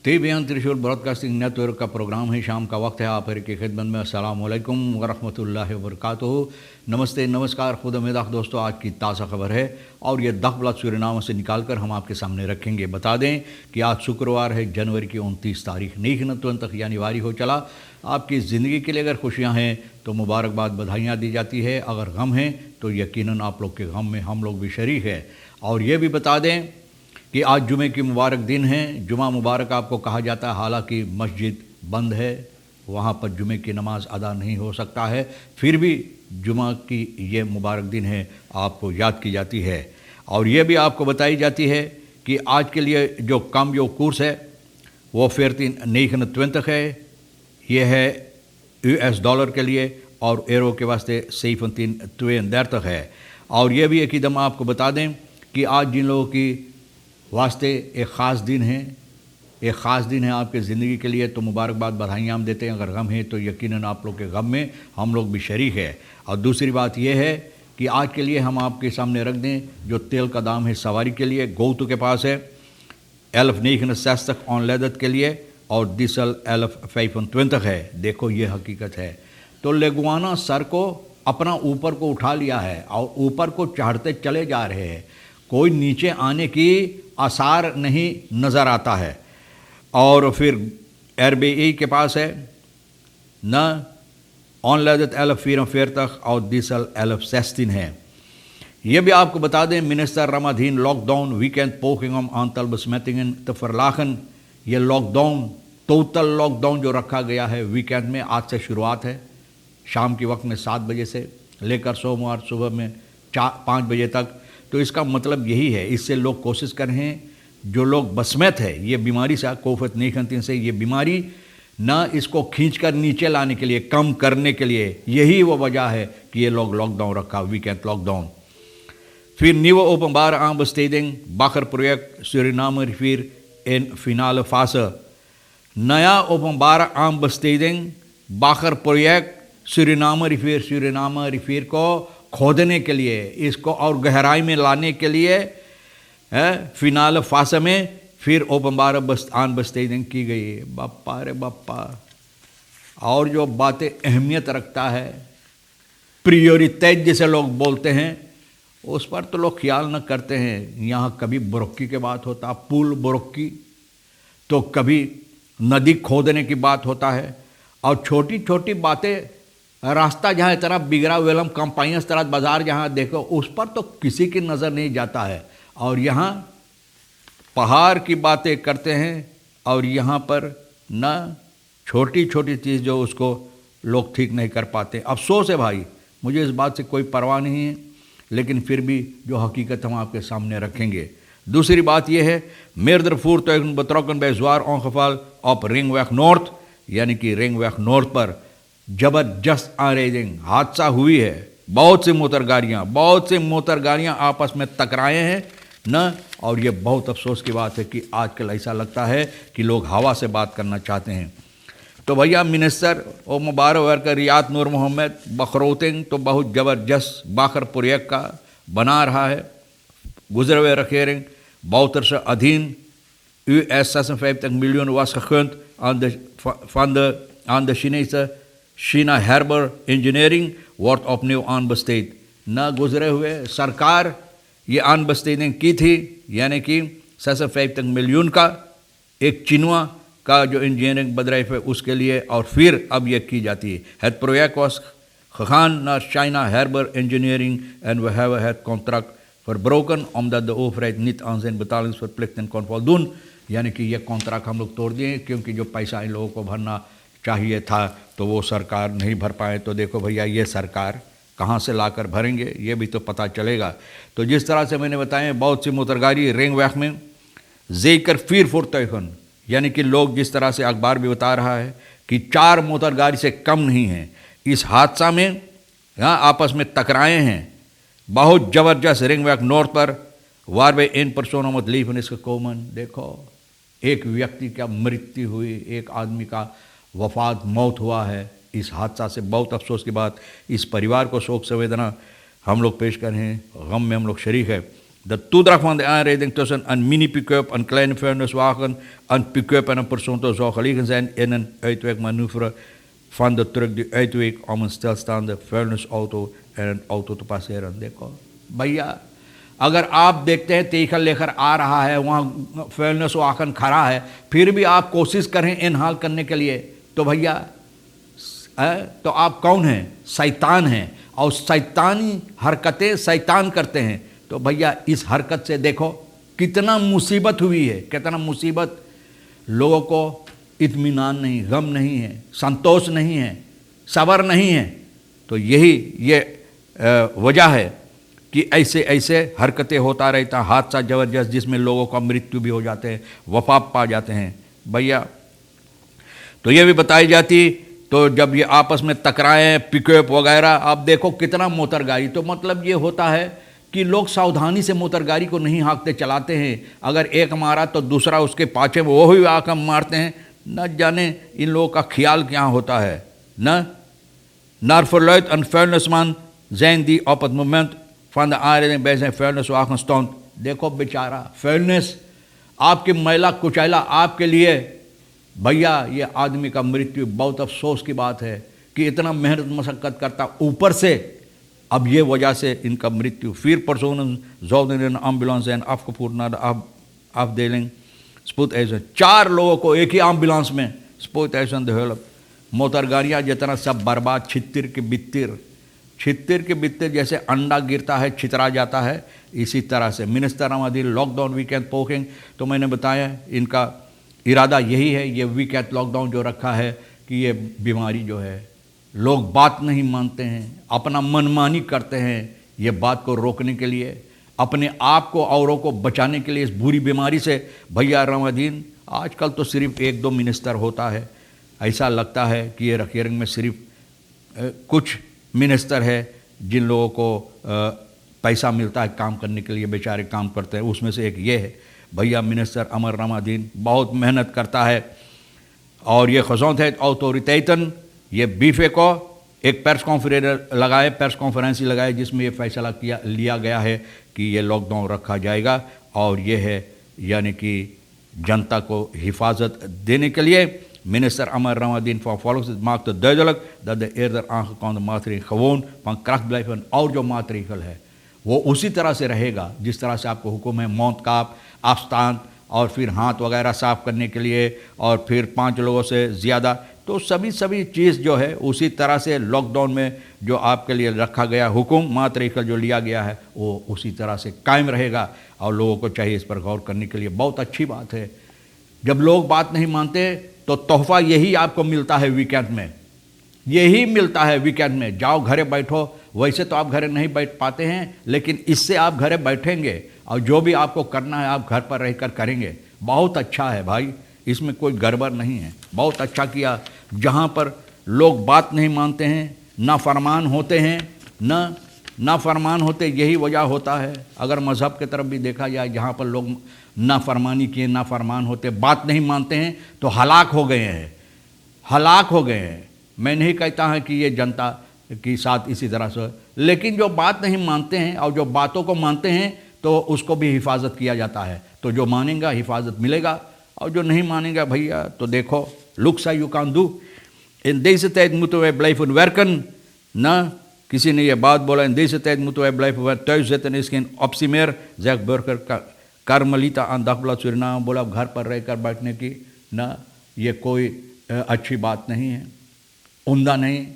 TBN त्रिशूल broadcasting network का programme है। शाम का वक्त है, आप की खिदमत में अस्सलाम वालेकुम वरहमतुल्लाहि वबरकातुहू। नमस्ते, नमस्कार, खुद मेदाख दोस्तों। आज की ताज़ा खबर है और ये दखबला सूरीनामा से निकाल कर हम आपके सामने रखेंगे। बता दें कि आज शुक्रवार है, जनवरी की 29 तारीख। नीक तक यानी वारी हो चला। आपकी ज़िंदगी के लिए अगर खुशियाँ हैं तो मुबारकबाद, बधाइयाँ दी जाती है। अगर गम हैं तो यकीनन आप लोग के गम में हम लोग भी शरीक है। और ये भी बता दें कि आज जुमे की मुबारक दिन है। जुमा मुबारक आपको कहा जाता है, हालांकि मस्जिद बंद है, वहाँ पर जुमे की नमाज अदा नहीं हो सकता है, फिर भी जुमा की ये मुबारक दिन है, आपको याद की जाती है। और ये भी आपको बताई जाती है कि आज के लिए जो कम जो कोर्स है वो 1429 है। ये है US डॉलर के लिए और एरो के वास्ते 1732 है। और ये भी एक दम आपको बता दें कि आज जिन लोगों की वास्ते एक ख़ास दिन है, एक ख़ास दिन है आपके ज़िंदगी के लिए, तो मुबारकबाद, बधाइयाँ हम देते हैं। अगर गम है तो यकीनन आप लोग के गम में हम लोग भी शरीक है। और दूसरी बात यह है कि आज के लिए हम आपके सामने रख दें जो तेल का दाम है सवारी के लिए, गोतु के पास है 1169 ऑन लेदत के लिए और डीजल 1125 है। देखो ये हकीकत है। तो लेगुआना सर को अपना ऊपर को उठा लिया है और ऊपर को चढ़ते चले जा रहे हैं, कोई नीचे आने की आसार नहीं नज़र आता है। और फिर RBI के पास है न ऑन लेदत 1144 और डीजल 1116 है। ये भी आपको बता दें मिनिस्टर रमाधीन लॉकडाउन वीकेंड पोकिंगम आंतल बसमेतिंगन तफरलाखन। ये लॉकडाउन, टोटल लॉकडाउन जो रखा गया है वीकेंड में, आज से शुरुआत है शाम के वक्त में 7 बजे से लेकर सोमवार सुबह में 5 बजे तक। तो इसका मतलब यही है, इससे लोग कोशिश कर रहे हैं, जो लोग बसमत है ये बीमारी से, कोविड-19 से ये बीमारी ना, इसको खींचकर नीचे लाने के लिए, कम करने के लिए, यही वो वजह है कि ये लोग लॉकडाउन रखा, वीकेंड लॉकडाउन। फिर nieuwe openbare aanbesteding Bagger project Suriname rivier in finale fase। नया ओपनबार aanbesteding बाखर प्रोजेक्ट सूरीनाम रिफिर को खोदने के लिए, इसको और गहराई में लाने के लिए फिनाल फासे में फिर ओपनबार aanbesteding की गई। बाप्पा रे बाप्पा। और जो बातें अहमियत रखता है, प्रियोरिटेज जिसे लोग बोलते हैं, उस पर तो लोग ख्याल न करते हैं। यहाँ कभी बुरक्की की बात होता, पुल बुरक्की, तो कभी नदी खोदने की बात होता है। और छोटी छोटी बातें, रास्ता जहाँ तरह बिगड़ा वेलम कंपाइंस तरह बाजार जहाँ देखो, उस पर तो किसी की नज़र नहीं जाता है। और यहाँ पहाड़ की बातें करते हैं और यहाँ पर न छोटी छोटी चीज़ जो उसको लोग ठीक नहीं कर पाते। अफसोस है भाई, मुझे इस बात से कोई परवाह नहीं है, लेकिन फिर भी जो हकीकत हम आपके सामने रखेंगे। दूसरी बात यह है, meerdere voertuigen betrokken bij zwaar ongeval op Ringweg Noord, यानी कि रिंगवेग नॉर्थ पर जबरदस्त आरेजिंग हादसा हुई है। बहुत सी मोटर गाड़ियाँ आपस में टकराए हैं न। और ये बहुत अफसोस की बात है कि आजकल ऐसा लगता है कि लोग हवा से बात करना चाहते हैं। तो भैया मिनिस्टर और मुबारक वर्कर रियात नूर मोहम्मद बखरोतिंग तो बहुत ज़बरदस्त बाखर प्रोजेक्ट का बना रहा है। गुजरे हुए रखेरिंग Bouter ze adien US 56 miljoen was gegund aan de Chinese China Harbor Engineering wordt opnieuw aanbesteed। न गुजरे हुए सरकार ये aanbesteding की थी, यानी कि 56 मिलियन का एक चिनवा का जो इंजीनियरिंग bedrijf है उसके लिए, और फिर अब ये की जाती है। Het project was gegaan naar China Harbor Engineering en we hebben het contract verbroken omdat de overheid niet aan zijn betalingsverplichting kon voldoen। यानी कि ये कॉन्ट्रैक्ट हम लोग तोड़ दिए क्योंकि जो पैसा इन लोगों को भरना चाहिए था तो वो सरकार नहीं भर पाए। तो देखो भैया, ये सरकार कहाँ से लाकर भरेंगे ये भी तो पता चलेगा। तो जिस तरह से मैंने बताया, बहुत सी मोटरगाड़ी रिंगवेग में जेकर फिर फुर्तन, यानी कि लोग जिस तरह से अखबार भी बता रहा है कि 4 मोटरगाड़ी से कम नहीं हैं इस हादसा में, यहाँ आपस में टकराए हैं। बहुत ज़बरदस्त रिंगवेग नॉर्थ पर वारवे इन पर्सोनों मत लीफ इसका कॉमन। देखो, एक व्यक्ति का मृत्यु हुई, एक आदमी का मौत हुआ है इस हादसा से। बहुत अफसोस की बात, इस परिवार को शोक संवेदना हम लोग पेश कर रहे हैं, गम में हम लोग शरीक है। De toedracht van de aanrijding tussen een mini-pick-up, een kleine vuilniswagen, een pick-up en een persoon zou gelegen zijn in een uitwijkmanoeuvre van de truck die uitweek om een stilstaande vuilnisauto en een auto te passeren. देखो भैया, अगर आप देखते हैं तेखल लेकर आ रहा है, वहाँ vuilnis वाहन खड़ा है, फिर भी आप कोशिश करें इनहाल करने के लिए, तो भैया तो आप कौन हैं? शैतान हैं, और शैतानी हरकतें शैतान करते हैं। तो भैया इस हरकत से देखो कितना मुसीबत हुई है, कितना मुसीबत। लोगों को इत्मीनान नहीं, गम नहीं है, संतोष नहीं है, सब्र नहीं है। तो यही ये वजह है कि ऐसे ऐसे हरकतें होता रहता, हादसा ज़बरदस्त जिसमें लोगों का मृत्यु भी हो जाते हैं, वफात पा जाते हैं भैया। तो ये भी बताई जाती, तो जब ये आपस में टकराएं पिकअप वगैरह, आप देखो कितना मोटर गाड़ी, तो मतलब ये होता है कि लोग सावधानी से मोटर गाड़ी को नहीं हाँकते चलाते हैं। अगर एक मारा तो दूसरा उसके पाछे वो ही आकर मारते हैं। न जाने इन लोगों का ख्याल क्या होता है। न naar verluidt een vuilnisman zijn die op het moment van de aanrijding bij zijn vuilniswagen stond. देखो बेचारा vuilnis, आपकी मैला कुचैला आपके लिए, भैया ये आदमी का मृत्यु बहुत अफसोस की बात है कि इतना मेहनत मशक्क़त करता, ऊपर से अब ये वजह से इनका मृत्यु। 4 personen zouden in een ambulance zijn afgevoerd naar de afdeling spoedeisend। 4 लोगों को एक ही एम्बुलेंस में spoedeisende hulp। मोटर गाड़ियाँ जितना सब बर्बाद, छित्तिर के बित्तिर जैसे अंडा गिरता है छितरा जाता है, इसी तरह से। मिनिस्टर रमादीन लॉकडाउन वीकेंड पोकिंग, तो मैंने बताया इनका इरादा यही है, ये वीकेंड लॉकडाउन जो रखा है कि ये बीमारी जो है, लोग बात नहीं मानते हैं, अपना मनमानी करते हैं। ये बात को रोकने के लिए, अपने आप को औरों को बचाने के लिए इस बुरी बीमारी से, भैया रमादीन आजकल तो सिर्फ 1-2 मिनिस्टर होता है। ऐसा लगता है कि ये रखियरंग में सिर्फ कुछ मिनिस्टर है जिन लोगों को पैसा मिलता है काम करने के लिए, बेचारे काम करते हैं। उसमें से एक ये है भैया मिनिस्टर अमर रमादीन, बहुत मेहनत करता है। और ये खजौंत ऑथोरिटेटन ये बीफे को एक प्रेस कॉन्फ्रेंस लगाए जिसमें ये फैसला लिया गया है कि ये लॉकडाउन रखा जाएगा। और ये है यानी कि जनता को हिफाजत देने के लिए। Minister Amar Ramadan van Volksgezondheid maakte duidelijk dat de eerder aangekondigde maatregel gewoon van kracht blijven और जो मातरीकल है वो उसी तरह से रहेगा जिस तरह से आपको हुक्म है, मौत काप, आफस्तान और फिर हाथ वगैरह साफ़ करने के लिए और फिर 5 लोगों से ज़्यादा, तो सभी चीज़ जो है उसी तरह से लॉकडाउन में जो आपके लिए रखा गया हुक्म, मातरीकल जो लिया गया है वो उसी तरह से कायम रहेगा। और लोगों को चाहिए इस पर गौर करने के लिए। बहुत अच्छी बात है, जब लोग बात नहीं मानते तो तोहफा यही आपको मिलता है वीकेंड में, यही मिलता है वीकेंड में। जाओ घरे बैठो, वैसे तो आप घरे नहीं बैठ पाते हैं, लेकिन इससे आप घरे बैठेंगे और जो भी आपको करना है आप घर पर रहकर करेंगे। बहुत अच्छा है भाई, इसमें कोई गड़बड़ नहीं है, बहुत अच्छा किया। जहाँ पर लोग बात नहीं मानते हैं, नाफरमान होते हैं, नाफरमान होते, यही वजह होता है। अगर मज़हब की तरफ भी देखा जाए, जहाँ पर लोग नाफरमानी किए, नाफरमान होते, बात नहीं मानते हैं, तो हलाक हो गए हैं। मैं नहीं कहता है कि ये जनता के साथ इसी तरह से, लेकिन जो बात नहीं मानते हैं और जो बातों को मानते हैं तो उसको भी हिफाजत किया जाता है। तो जो मानेगा हिफाजत मिलेगा, और जो नहीं मानेगा भैया तो देखो लुक्सा यू कान डू। इन deze tijd moeten wij blijven werken। ना किसी ने ये बात बोला, इन deze tijd moeten wij blijven werken, thuis zitten is geen optie meer, zegt burger Carmelita aan Dagblad Suriname। बोला घर पर रहकर बैठने की ना ये कोई अच्छी बात नहीं है, उम्दा नहीं,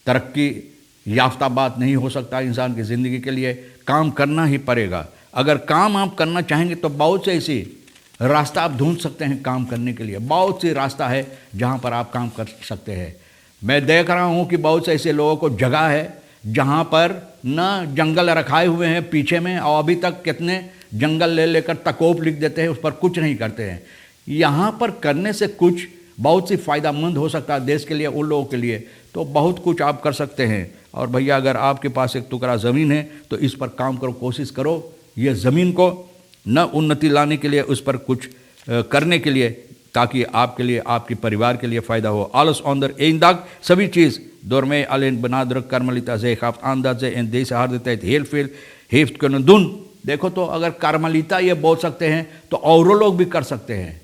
तरक्की याफ्ता बात नहीं हो सकता इंसान की ज़िंदगी के लिए। काम करना ही पड़ेगा। अगर काम आप करना चाहेंगे तो बहुत से ऐसी रास्ता आप ढूंढ सकते हैं काम करने के लिए, बहुत सी रास्ता है जहाँ पर आप काम कर सकते हैं। मैं देख रहा हूँ कि बहुत से ऐसे लोगों को जगह है जहाँ पर न जंगल रखाए हुए हैं पीछे में, और अभी तक कितने जंगल ले लेकर तकोप लिख देते हैं, उस पर कुछ नहीं करते हैं। यहाँ पर करने से कुछ बहुत सी फ़ायदामंद हो सकता है देश के लिए, उन लोगों के लिए, तो बहुत कुछ आप कर सकते हैं। और भैया अगर आपके पास एक टुकड़ा ज़मीन है तो इस पर काम करो, कोशिश करो ये ज़मीन को न उन्नति लाने के लिए, उस पर कुछ करने के लिए, ताकि आपके लिए, आपके परिवार के लिए फ़ायदा हो। Alles onder één dak, सभी चीज़ door mij alleen benadrukt Carmelita, zij gaf aan dat zij in deze harde tijd heel veel heeft kunnen doen देखो तो अगर कार्मेलिता ये बोल सकते हैं तो और लोग भी कर सकते हैं।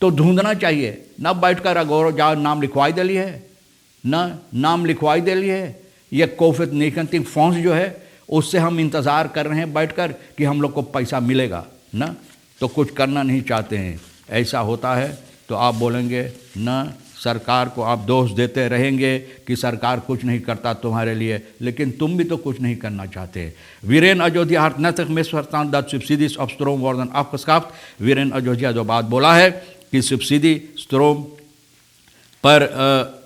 तो ढूंढना चाहिए, न बैठ कर अगौर जा नाम लिखवाई दे लिए है, न नाम लिखवाई दे लिए है। ये कोविड निगेटिव फंड्स जो है उससे हम इंतज़ार कर रहे हैं बैठकर कि हम लोग को पैसा मिलेगा ना, तो कुछ करना नहीं चाहते हैं। ऐसा होता है तो आप बोलेंगे न, सरकार को आप दोष देते रहेंगे कि सरकार कुछ नहीं करता तुम्हारे लिए, लेकिन तुम भी तो कुछ नहीं करना चाहते। वीरेन अयोध्या हर नतक में स्वरतान दैट सब्सिडीज ऑफ स्ट्रोम वर्दन afgeskaft। वीरेन अयोध्या जो बात बोला है कि सब्सिडी स्ट्रोम पर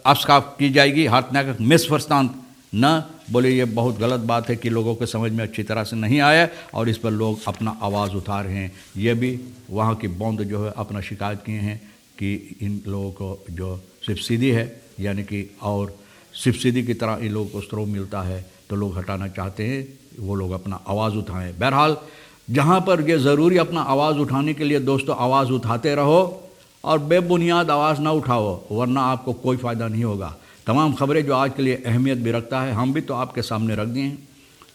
afschaft की जाएगी, हाथ नतक मिसफरस्तान न बोले, ये बहुत गलत बात है कि लोगों के समझ में अच्छी तरह से नहीं आया और इस पर लोग अपना आवाज़ उठा रहे हैं। ये भी वहाँ की बॉन्ड जो है अपना शिकायत किए हैं कि इन लोगों को जो सब्सिडी है यानी कि और सब्सिडी की तरह इन लोगों को स्ट्रोम मिलता है तो लोग हटाना चाहते हैं, वो लोग अपना आवाज़ उठाएं। बहरहाल जहाँ पर ये ज़रूरी अपना आवाज़ उठाने के लिए दोस्तों आवाज़ उठाते रहो और बेबुनियाद आवाज़ ना उठाओ, वरना आपको कोई फ़ायदा नहीं होगा। तमाम खबरें जो आज के लिए अहमियत भी रखता है हम भी तो आपके सामने रख दिए हैं।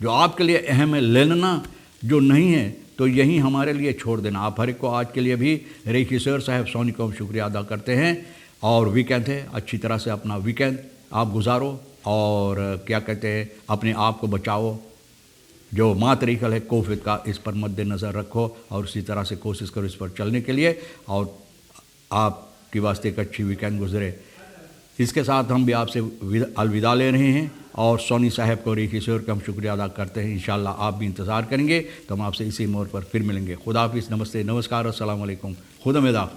जो आपके लिए अहम है लेना, जो नहीं है तो यही हमारे लिए छोड़ देना। आप हर एक को आज के लिए भी रेखीसर साहब सोनी को हम शुक्रिया अदा करते हैं। और वीकेंड है, अच्छी तरह से अपना वीकेंड आप गुजारो और क्या कहते हैं अपने आप को बचाओ। जो मातरीकल है कोविड का, इस पर मद्देनज़र रखो और इसी तरह से कोशिश करो इस पर चलने के लिए और आपकी वास्ते एक अच्छी वीकेंड गुजरे। इसके साथ हम भी आपसे अलविदा ले रहे हैं और सोनी साहब को रेखीसर का हम शुक्रिया अदा करते हैं। इंशाल्लाह आप भी इंतज़ार करेंगे तो हम आपसे इसी मोड़ पर फिर मिलेंगे। खुदा हाफिज़, नमस्ते, नमस्कार, अस्सलाम वालेकुम, खुदा मेदा।